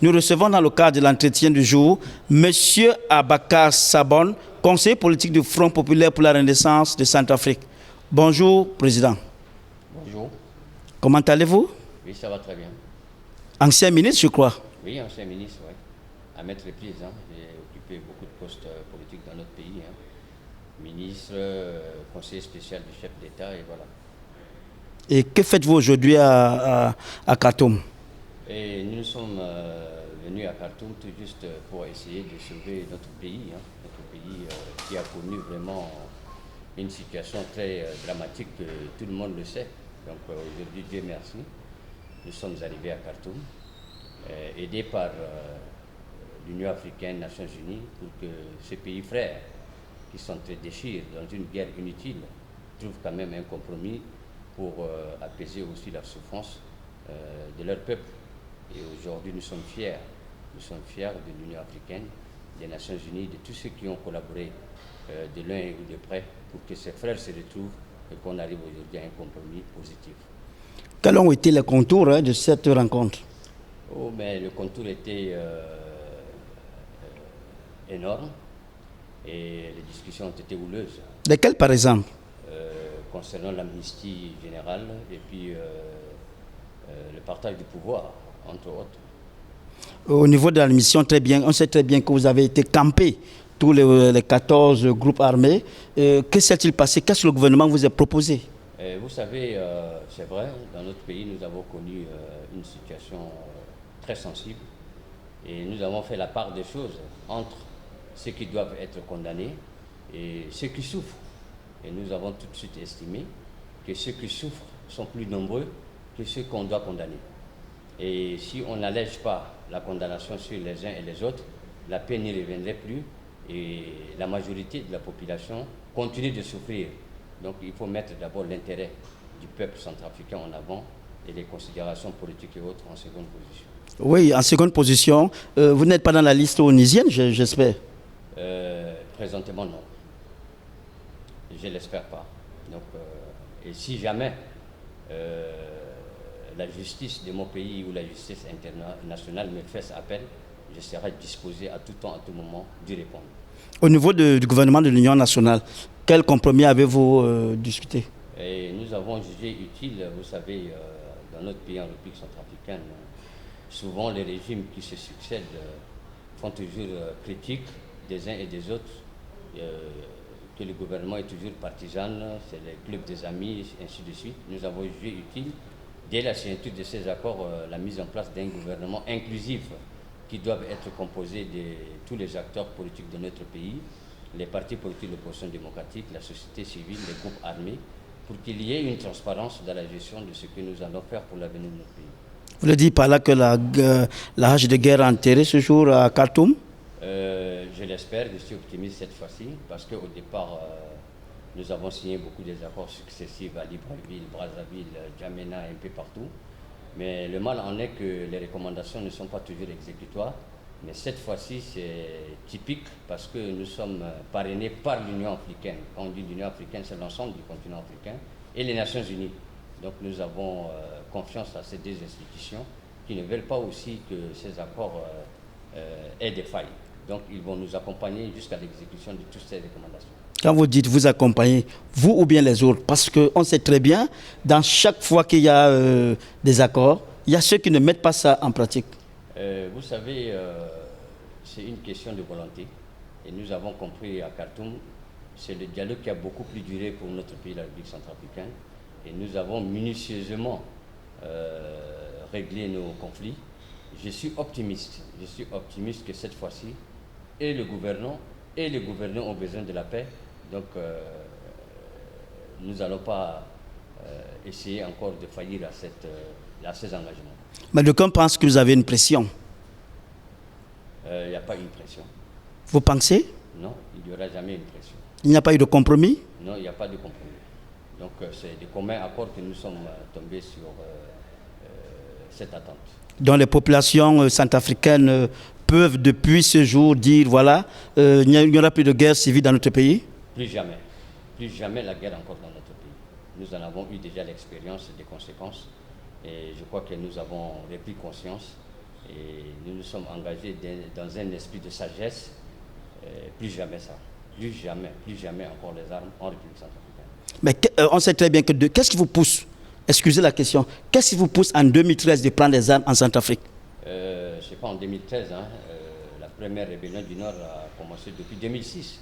Nous recevons dans le cadre de l'entretien du jour M. Abakar Sabon, conseiller politique du Front populaire pour la Renaissance de Centrafrique. Bonjour, Président. Bonjour. Comment allez-vous? Oui, ça va très bien. Ancien ministre, je crois. Oui, ancien ministre, oui. À mettre reprises, hein. J'ai occupé beaucoup de postes politiques dans notre pays. Hein. Ministre, conseiller spécial du chef d'État, et voilà. Et que faites-vous aujourd'hui à Khartoum? Et nous sommes venus à Khartoum tout juste pour essayer de sauver notre pays. Hein. Notre pays qui a connu vraiment une situation très dramatique, tout le monde le sait. Donc aujourd'hui, Dieu merci, nous sommes arrivés à Khartoum, aidés par l'Union africaine, Nations Unies, pour que ces pays frères qui s'entre-déchirent dans une guerre inutile trouvent quand même un compromis pour apaiser aussi la souffrance de leur peuple. Et aujourd'hui, nous sommes fiers de l'Union africaine, des Nations Unies, de tous ceux qui ont collaboré de loin ou de près pour que ces frères se retrouvent et qu'on arrive aujourd'hui à un compromis positif. Quels ont été les contours de cette rencontre? Oh, mais le contour était énorme et les discussions ont été houleuses. Lesquelles, par exemple? Concernant l'amnistie générale et puis le partage du pouvoir, entre autres. Au niveau de la mission, très bien, on sait très bien que vous avez été campés, tous les 14 groupes armés. Que s'est-il passé? Qu'est-ce que le gouvernement vous a proposé? Vous savez, c'est vrai, dans notre pays, nous avons connu une situation très sensible et nous avons fait la part des choses entre ceux qui doivent être condamnés et ceux qui souffrent. Et nous avons tout de suite estimé que ceux qui souffrent sont plus nombreux que ceux qu'on doit condamner. Et si on n'allège pas la condamnation sur les uns et les autres, la paix n'y reviendrait plus et la majorité de la population continue de souffrir. Donc il faut mettre d'abord l'intérêt du peuple centrafricain en avant et les considérations politiques et autres en seconde position. Oui, en seconde position. Vous n'êtes pas dans la liste onisienne, j'espère? Présentement, non. Je ne l'espère pas. Donc, et si jamais la justice de mon pays ou la justice internationale me fait appel, je serai disposé à tout temps, à tout moment, d'y répondre. Au niveau du gouvernement de l'Union nationale, quel compromis avez-vous discuté? Et nous avons jugé utile, vous savez, dans notre pays en République centrafricaine, souvent les régimes qui se succèdent font toujours critique des uns et des autres, que le gouvernement est toujours partisan, c'est les clubs des amis, ainsi de suite. Nous avons jugé utile, dès la signature de ces accords, la mise en place d'un gouvernement inclusif qui doit être composé de tous les acteurs politiques de notre pays, les partis politiques de l'opposition démocratique, la société civile, les groupes armés, pour qu'il y ait une transparence dans la gestion de ce que nous allons faire pour l'avenir de notre pays. Vous le dites par là que la hache de guerre a enterré ce jour à Khartoum? Je l'espère, je suis optimiste cette fois-ci, parce qu'au départ, nous avons signé beaucoup des accords successifs à Libreville, Brazzaville, Djamena, un peu partout. Mais le mal en est que les recommandations ne sont pas toujours exécutoires. Mais cette fois-ci, c'est typique parce que nous sommes parrainés par l'Union africaine. Quand on dit l'Union africaine, c'est l'ensemble du continent africain et les Nations Unies. Donc nous avons confiance à ces deux institutions qui ne veulent pas aussi que ces accords aient des failles. Donc ils vont nous accompagner jusqu'à l'exécution de toutes ces recommandations. Quand vous dites vous accompagner, vous ou bien les autres, parce qu'on sait très bien, dans chaque fois qu'il y a des accords, il y a ceux qui ne mettent pas ça en pratique. Vous savez, c'est une question de volonté. Et nous avons compris à Khartoum, c'est le dialogue qui a beaucoup plus duré pour notre pays, la République centrafricaine. Et nous avons minutieusement réglé nos conflits. Je suis optimiste que cette fois-ci, et le gouvernement et les gouvernants ont besoin de la paix. Donc, nous n'allons pas essayer encore de faillir à ces engagements. Mais d'aucuns pensent que vous avez une pression. Il n'y a pas une pression. Vous pensez? Non, il n'y aura jamais une pression. Il n'y a pas eu de compromis? Non, il n'y a pas de compromis. Donc, c'est de commun accord que nous sommes tombés sur cette attente. Donc les populations centrafricaines peuvent depuis ce jour dire voilà, il n'y aura plus de guerre civile dans notre pays? Plus jamais. Plus jamais la guerre encore dans notre pays. Nous en avons eu déjà l'expérience des conséquences et je crois que nous avons repris conscience Et nous nous sommes engagés dans un esprit de sagesse. Plus jamais ça. Plus jamais encore les armes en République centrafricaine. Mais on sait très bien que qu'est-ce qui vous pousse, excusez la question, qu'est-ce qui vous pousse en 2013 de prendre les armes en Centrafrique? Je ne sais pas, en 2013, la première rébellion du Nord a commencé depuis 2006.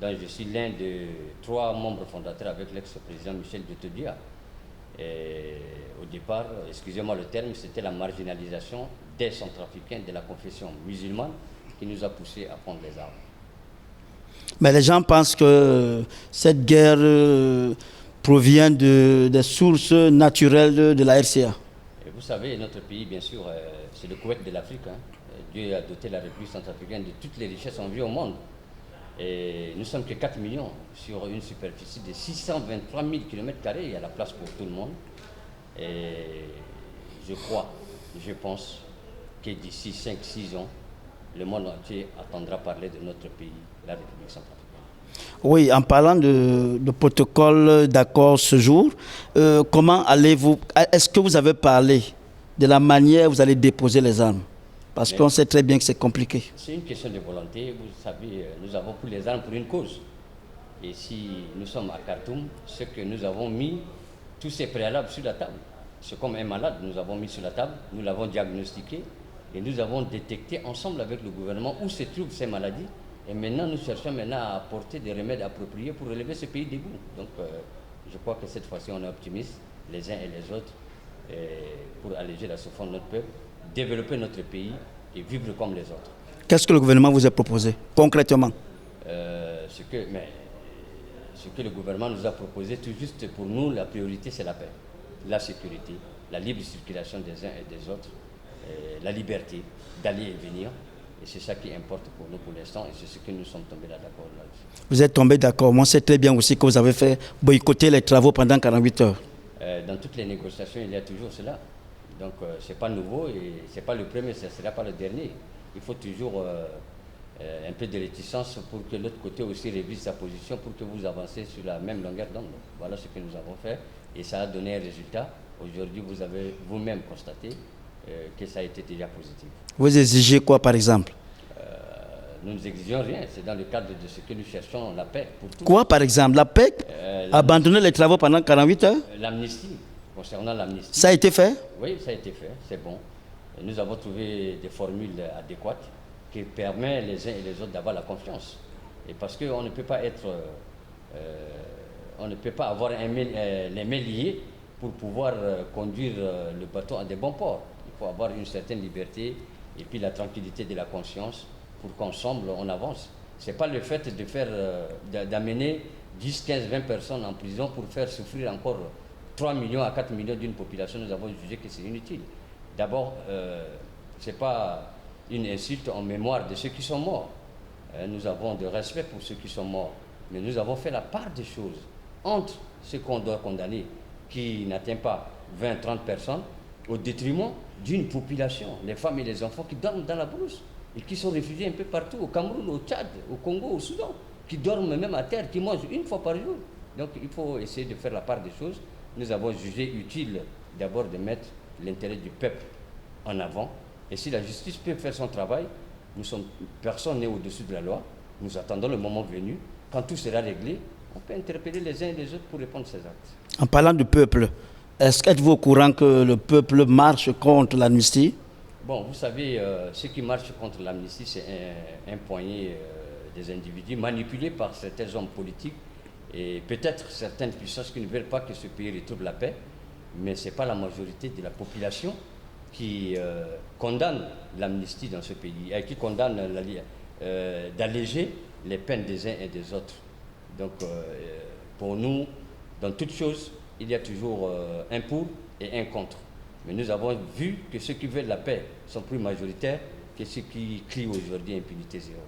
Donc je suis l'un des 3 membres fondateurs avec l'ex-président Michel Dutodua. Et au départ, excusez-moi le terme, c'était la marginalisation des Centrafricains de la confession musulmane qui nous a poussés à prendre les armes. Mais les gens pensent que cette guerre provient des sources naturelles de la RCA. Et vous savez, notre pays, bien sûr, c'est le Koweït de l'Afrique. Dieu a doté la République centrafricaine de toutes les richesses en vie au monde. Et nous sommes que 4 millions sur une superficie de 623 000 km². Il y a la place pour tout le monde. Et je pense que d'ici 5-6 ans, le monde entier attendra parler de notre pays, la République centrafricaine. Oui, en parlant de protocole d'accord ce jour, comment allez-vous, est-ce que vous avez parlé de la manière où vous allez déposer les armes? Parce qu'on sait très bien que c'est compliqué. C'est une question de volonté. Vous savez, nous avons pris les armes pour une cause. Et si nous sommes à Khartoum, c'est que nous avons mis tous ces préalables sur la table. C'est comme un malade, nous avons mis sur la table, nous l'avons diagnostiqué et nous avons détecté ensemble avec le gouvernement où se trouvent ces maladies. Et maintenant, nous cherchons à apporter des remèdes appropriés pour relever ce pays debout. Donc, je crois que cette fois-ci, on est optimistes, les uns et les autres, pour alléger la souffrance de notre peuple, développer notre pays et vivre comme les autres. Qu'est-ce que le gouvernement vous a proposé, concrètement? Ce que le gouvernement nous a proposé, tout juste pour nous, la priorité, c'est la paix, la sécurité, la libre circulation des uns et des autres, la liberté d'aller et venir. Et c'est ça qui importe pour nous pour l'instant et c'est ce que nous sommes tombés d'accord là-dessus. Vous êtes tombés d'accord. Moi, c'est très bien aussi que vous avez fait boycotter les travaux pendant 48 heures. Dans toutes les négociations, il y a toujours cela. Donc, ce n'est pas nouveau et ce n'est pas le premier, ce ne sera pas le dernier. Il faut toujours un peu de réticence pour que l'autre côté aussi révise sa position pour que vous avancez sur la même longueur d'onde. Voilà ce que nous avons fait et ça a donné un résultat. Aujourd'hui, vous avez vous-même constaté que ça a été déjà positif. Vous exigez quoi, par exemple? Nous n'exigeons rien. C'est dans le cadre de ce que nous cherchons, la paix pour tous. Quoi, par exemple? La paix? Abandonner les travaux pendant 48 heures? L'amnistie. Concernant l'amnistie. Ça a été fait? Oui, ça a été fait. C'est bon. Et nous avons trouvé des formules adéquates qui permettent les uns et les autres d'avoir la confiance. Et parce qu'on ne peut pas être... on ne peut pas avoir les mains liées pour pouvoir conduire le bateau à des bons ports. Il faut avoir une certaine liberté et puis la tranquillité de la conscience pour qu'ensemble on avance. Ce n'est pas le fait de faire, d'amener 10, 15, 20 personnes en prison pour faire souffrir encore 3 millions à 4 millions d'une population. Nous avons jugé que c'est inutile. D'abord, ce n'est pas une insulte en mémoire de ceux qui sont morts. Nous avons de respect pour ceux qui sont morts. Mais nous avons fait la part des choses entre ce qu'on doit condamner, qui n'atteint pas 20, 30 personnes, au détriment d'une population, les femmes et les enfants qui dorment dans la brousse et qui sont réfugiés un peu partout, au Cameroun, au Tchad, au Congo, au Soudan, qui dorment même à terre, qui mangent une fois par jour. Donc il faut essayer de faire la part des choses. Nous avons jugé utile d'abord de mettre l'intérêt du peuple en avant. Et si la justice peut faire son travail, personne n'est au-dessus de la loi. Nous attendons le moment venu. Quand tout sera réglé, on peut interpeller les uns et les autres pour répondre à ces actes. En parlant du peuple, êtes-vous au courant que le peuple marche contre l'amnistie? Bon, vous savez, ceux qui marchent contre l'amnistie, c'est un poignet des individus manipulés par certains hommes politiques et peut-être certaines puissances qui ne veulent pas que ce pays retrouve la paix, mais ce n'est pas la majorité de la population qui condamne l'amnistie dans ce pays, et qui condamne d'alléger les peines des uns et des autres. Donc, pour nous, dans toute chose, il y a toujours un pour et un contre. Mais nous avons vu que ceux qui veulent la paix sont plus majoritaires que ceux qui crient aujourd'hui impunité zéro.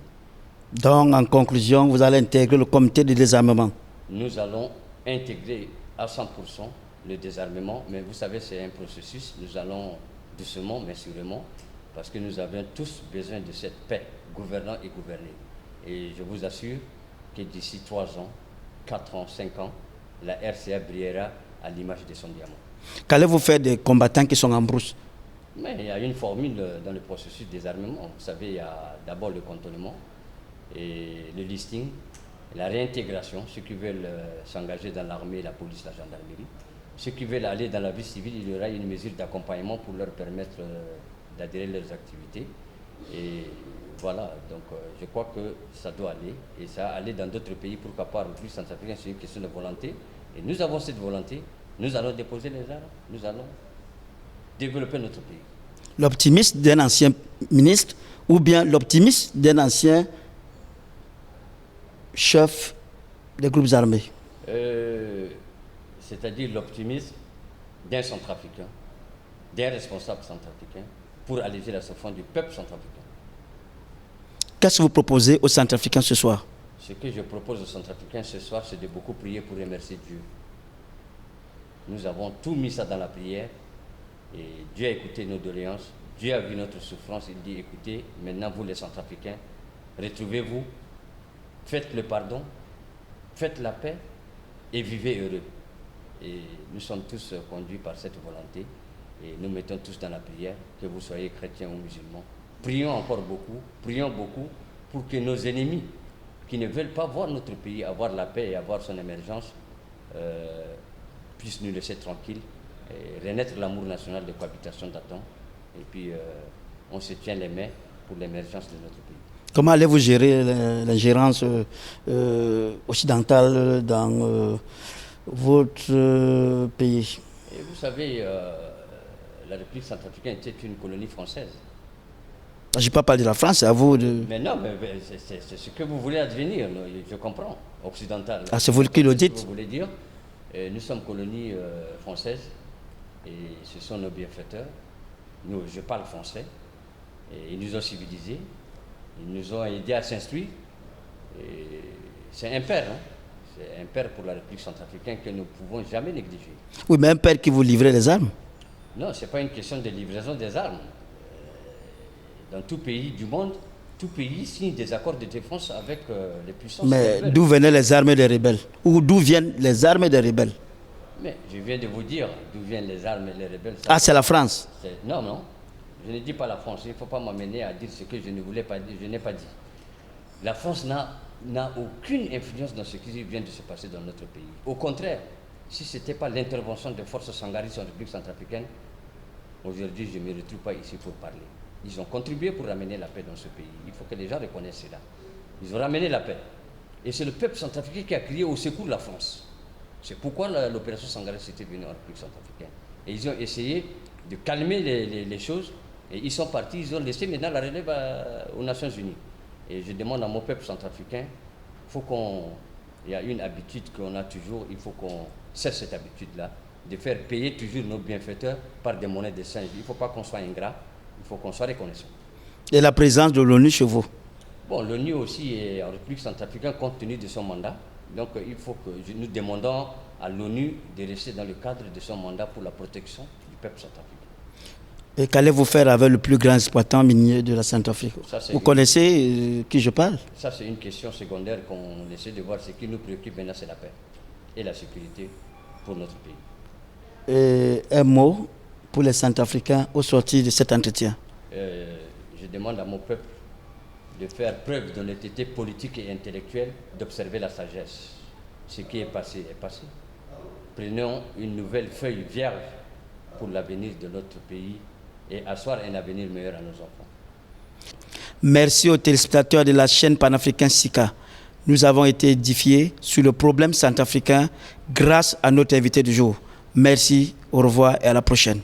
Donc, en conclusion, vous allez intégrer le comité de désarmement? Nous allons intégrer à 100% le désarmement, mais vous savez, c'est un processus. Nous allons doucement, mais sûrement, parce que nous avons tous besoin de cette paix, gouvernant et gouverné. Et je vous assure que d'ici 3 ans, 4 ans, 5 ans, la RCA brillera à l'image de son diamant. Qu'allez-vous faire des combattants qui sont en brousse? Mais il y a une formule dans le processus des armements. Vous savez, il y a d'abord le cantonnement et le listing, la réintégration, ceux qui veulent s'engager dans l'armée, la police, la gendarmerie. Ceux qui veulent aller dans la vie civile, il y aura une mesure d'accompagnement pour leur permettre d'adhérer à leurs activités. Et voilà, donc je crois que ça doit aller. Et ça aller dans d'autres pays, pourquoi pas en République centrafricaine, c'est une question de volonté. Et nous avons cette volonté, nous allons déposer les armes, nous allons développer notre pays. L'optimisme d'un ancien ministre ou bien l'optimisme d'un ancien chef des groupes armés? C'est-à-dire l'optimisme d'un centrafricain, d'un responsable centrafricain, pour alléger la souffrance du peuple centrafricain. Qu'est-ce que vous proposez aux Centrafricains ce soir? Ce que je propose aux Centrafricains ce soir, c'est de beaucoup prier pour remercier Dieu. Nous avons tout mis ça dans la prière et Dieu a écouté nos doléances, Dieu a vu notre souffrance, il dit écoutez, maintenant vous les Centrafricains, retrouvez-vous, faites le pardon, faites la paix et vivez heureux. Et nous sommes tous conduits par cette volonté et nous mettons tous dans la prière, que vous soyez chrétiens ou musulmans. Prions encore beaucoup, prions beaucoup pour que nos ennemis qui ne veulent pas voir notre pays avoir la paix et avoir son émergence puissent nous laisser tranquilles et renaître l'amour national de cohabitation d'antan. Et puis on se tient les mains pour l'émergence de notre pays. Comment allez-vous gérer l'ingérence occidentale dans votre pays? Et vous savez, la République centrafricaine était une colonie française. Je n'ai pas parlé de la France, c'est à vous de... Mais non, mais c'est ce que vous voulez advenir, je comprends, occidental. Ah, c'est vous qui le dites. Ce que vous voulez dire. Nous sommes colonie française et ce sont nos bienfaiteurs. Nous, je parle français. Et ils nous ont civilisés, ils nous ont aidés à s'instruire. C'est un père, hein. C'est un père pour la République centrafricaine que nous ne pouvons jamais négliger. Oui, mais un père qui vous livrait les armes? Non, ce n'est pas une question de livraison des armes. Dans tout pays du monde, tout pays signe des accords de défense avec les puissances. Mais d'où venaient les armes des rebelles? Ou d'où viennent les armes des rebelles? Mais je viens de vous dire d'où viennent les armes et les rebelles. Ah, c'est la France? Non, non. Je ne dis pas la France. Il ne faut pas m'amener à dire ce que je ne voulais pas dire. Je n'ai pas dit. La France n'a aucune influence dans ce qui vient de se passer dans notre pays. Au contraire, si ce n'était pas l'intervention des forces sangaristes en République centrafricaine, aujourd'hui, je ne me retrouve pas ici pour parler. Ils ont contribué pour ramener la paix dans ce pays. Il faut que les gens reconnaissent cela. Ils ont ramené la paix. Et c'est le peuple centrafricain qui a crié au secours de la France. C'est pourquoi l'opération Sangaris était venue en République centrafricaine. Et ils ont essayé de calmer les choses. Et ils sont partis, ils ont laissé maintenant la relève aux Nations Unies. Et je demande à mon peuple centrafricain, il y a une habitude qu'on a toujours, il faut qu'on cesse cette habitude-là, de faire payer toujours nos bienfaiteurs par des monnaies de singe. Il ne faut pas qu'on soit ingrat. Il faut qu'on soit reconnaissant. Et la présence de l'ONU chez vous? Bon, l'ONU aussi est en République centrafricaine compte tenu de son mandat. Donc il faut que nous demandons à l'ONU de rester dans le cadre de son mandat pour la protection du peuple centrafricain. Et qu'allez-vous faire avec le plus grand exploitant minier de la Centrafrique? Vous connaissez qui je parle? Ça, c'est une question secondaire qu'on essaie de voir. Ce qui nous préoccupe maintenant, c'est la paix et la sécurité pour notre pays. Et un mot pour les Centrafricains au sortir de cet entretien? Je demande à mon peuple de faire preuve d'honnêteté politique et intellectuelle, d'observer la sagesse. Ce qui est passé est passé. Prenons une nouvelle feuille vierge pour l'avenir de notre pays et asseoir un avenir meilleur à nos enfants. Merci aux téléspectateurs de la chaîne panafricaine SICA. Nous avons été édifiés sur le problème centrafricain grâce à notre invité du jour. Merci, au revoir et à la prochaine.